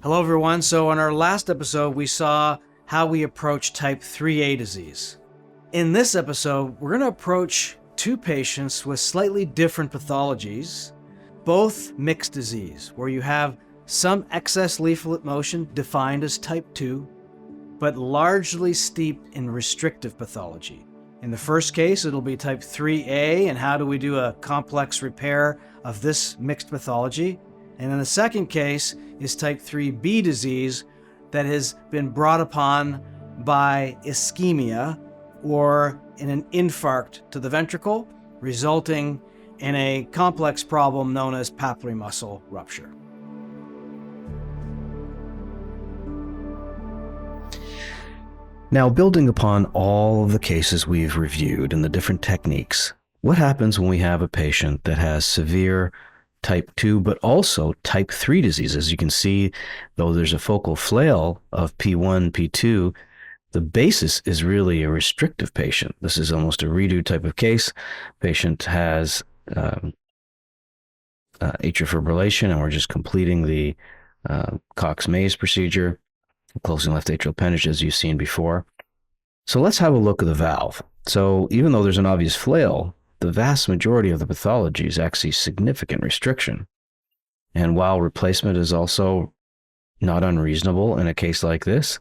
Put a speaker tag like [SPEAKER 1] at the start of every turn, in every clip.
[SPEAKER 1] Hello everyone. So in our last episode, we saw how we approach type 3A disease. In this episode, we're going to approach two patients with slightly different pathologies, both mixed disease, where you have some excess leaflet motion defined as type 2, but largely steeped in restrictive pathology. In the first case, it'll be type 3A, and how do we do a complex repair of this mixed pathology? And in the second case is type 3B disease that has been brought upon by ischemia or in an infarct to the ventricle, resulting in a complex problem known as papillary muscle rupture.
[SPEAKER 2] Now, building upon all of the cases we've reviewed and the different techniques, what happens when we have a patient that has severe type 2, but also type 3 disease? As you can see, though there's a focal flail of P1, P2, the basis is really a restrictive patient. This is almost a redo type of case. Patient has atrial fibrillation, and we're just completing the Cox-Maze procedure, closing left atrial appendage as you've seen before. So let's have a look at the valve. So even though there's an obvious flail, the vast majority of the pathology is actually significant restriction. And while replacement is also not unreasonable in a case like this,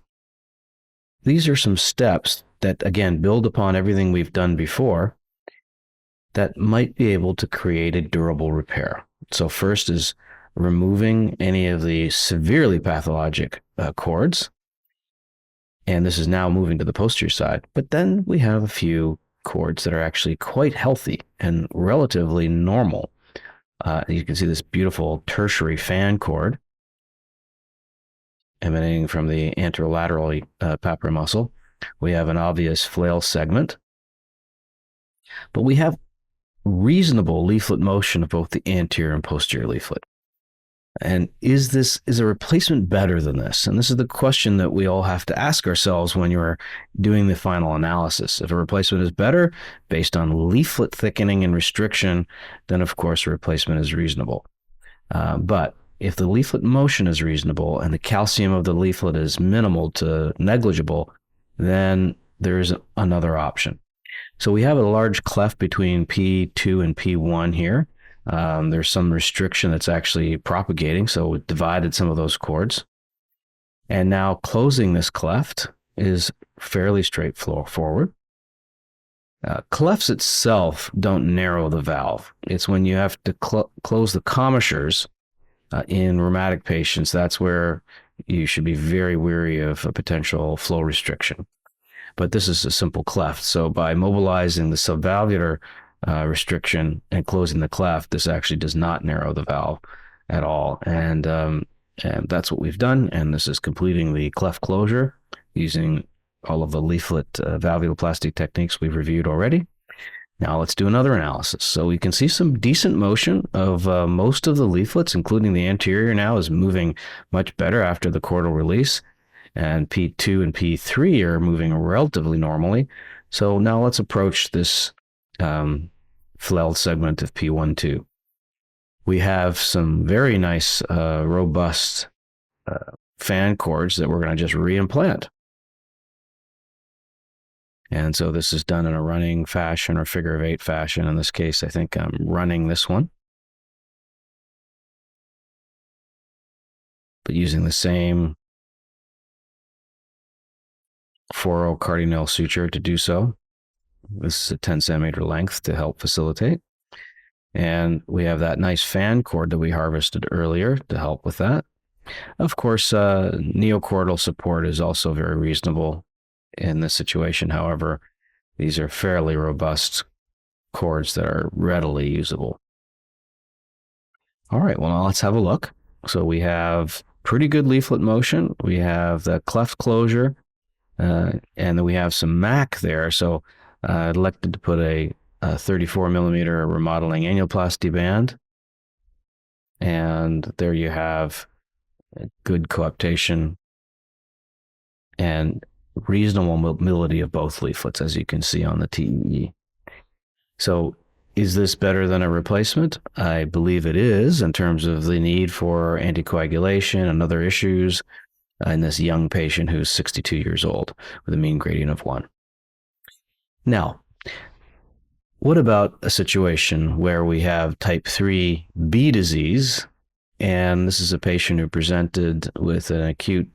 [SPEAKER 2] these are some steps that, again, build upon everything we've done before that might be able to create a durable repair. So first is removing any of the severely pathologic cords. And this is now moving to the posterior side. But then we have a few cords that are actually quite healthy and relatively normal. You can see this beautiful tertiary fan cord emanating from the anterolateral papillary muscle. We have an obvious flail segment. But we have reasonable leaflet motion of both the anterior and posterior leaflet. And is a replacement better than this? And this is the question that we all have to ask ourselves when you're doing the final analysis. If a replacement is better based on leaflet thickening and restriction, then of course a replacement is reasonable. But if the leaflet motion is reasonable and the calcium of the leaflet is minimal to negligible, then there is another option. So we have a large cleft between P2 and P1 here. There's some restriction that's actually propagating, so it divided some of those cords. And now closing this cleft is fairly straightforward. Clefts itself don't narrow the valve. It's when you have to close the commissures in rheumatic patients, that's where you should be very wary of a potential flow restriction. But this is a simple cleft. So by mobilizing the subvalvular restriction and closing the cleft, this actually does not narrow the valve at all. And that's what we've done. And this is completing the cleft closure using all of the leaflet valvuloplasty techniques we've reviewed already. Now let's do another analysis. So we can see some decent motion of most of the leaflets, including the anterior now is moving much better after the chordal release. And P2 and P3 are moving relatively normally. So now let's approach this flailed segment of P1-2. We have some very nice, robust fan cords that we're going to just reimplant. And so this is done in a running fashion or figure of 8 fashion. In this case, I think I'm running this one, but using the same 4-0 cardinal suture to do so. This is a 10 centimeter length to help facilitate. And we have that nice fan cord that we harvested earlier to help with that. Of course, neochordal support is also very reasonable in this situation. However, these are fairly robust cords that are readily usable. All right, well, now let's have a look. So we have pretty good leaflet motion. We have the cleft closure, and then we have some MAC there. So I elected to put a 34 millimeter remodeling annuloplasty band. And there you have good coaptation and reasonable mobility of both leaflets, as you can see on the TEE. So Is this better than a replacement? I believe it is in terms of the need for anticoagulation and other issues in this young patient who's 62 years old with a mean gradient of 1. Now, what about a situation where we have type 3B disease, and this is a patient who presented with an acute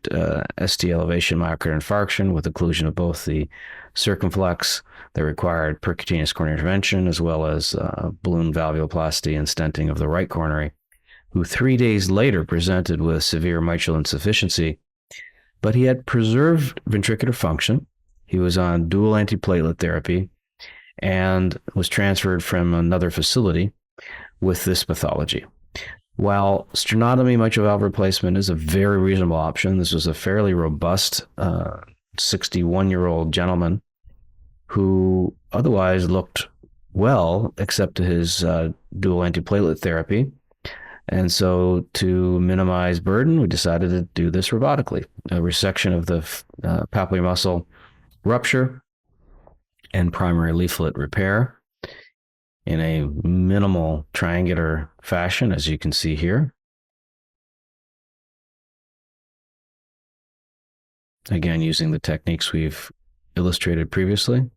[SPEAKER 2] ST elevation myocardial infarction with occlusion of both the circumflex that required percutaneous coronary intervention, as well as balloon valvuloplasty and stenting of the right coronary, who 3 days later presented with severe mitral insufficiency, but he had preserved ventricular function. He was on dual antiplatelet therapy and was transferred from another facility with this pathology. While sternotomy mitral valve replacement is a very reasonable option, this was a fairly robust 61-year-old gentleman who otherwise looked well, except to his dual antiplatelet therapy. And so to minimize burden, we decided to do this robotically, a resection of the papillary muscle rupture and primary leaflet repair in a minimal triangular fashion, as you can see here. Again, using the techniques we've illustrated previously.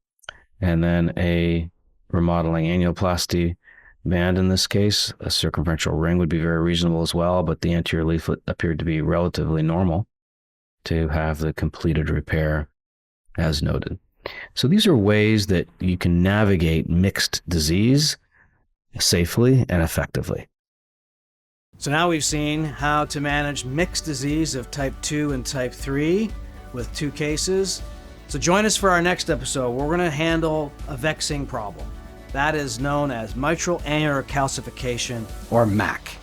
[SPEAKER 2] And then a remodeling annuloplasty band in this case. A circumferential ring would be very reasonable as well, but the anterior leaflet appeared to be relatively normal to have the completed repair as noted. So these are ways that you can navigate mixed disease safely and effectively.
[SPEAKER 1] So now we've seen how to manage mixed disease of type 2 and type 3 with 2 cases. So join us for our next episode where we're going to handle a vexing problem. That is known as mitral annular calcification, or MAC.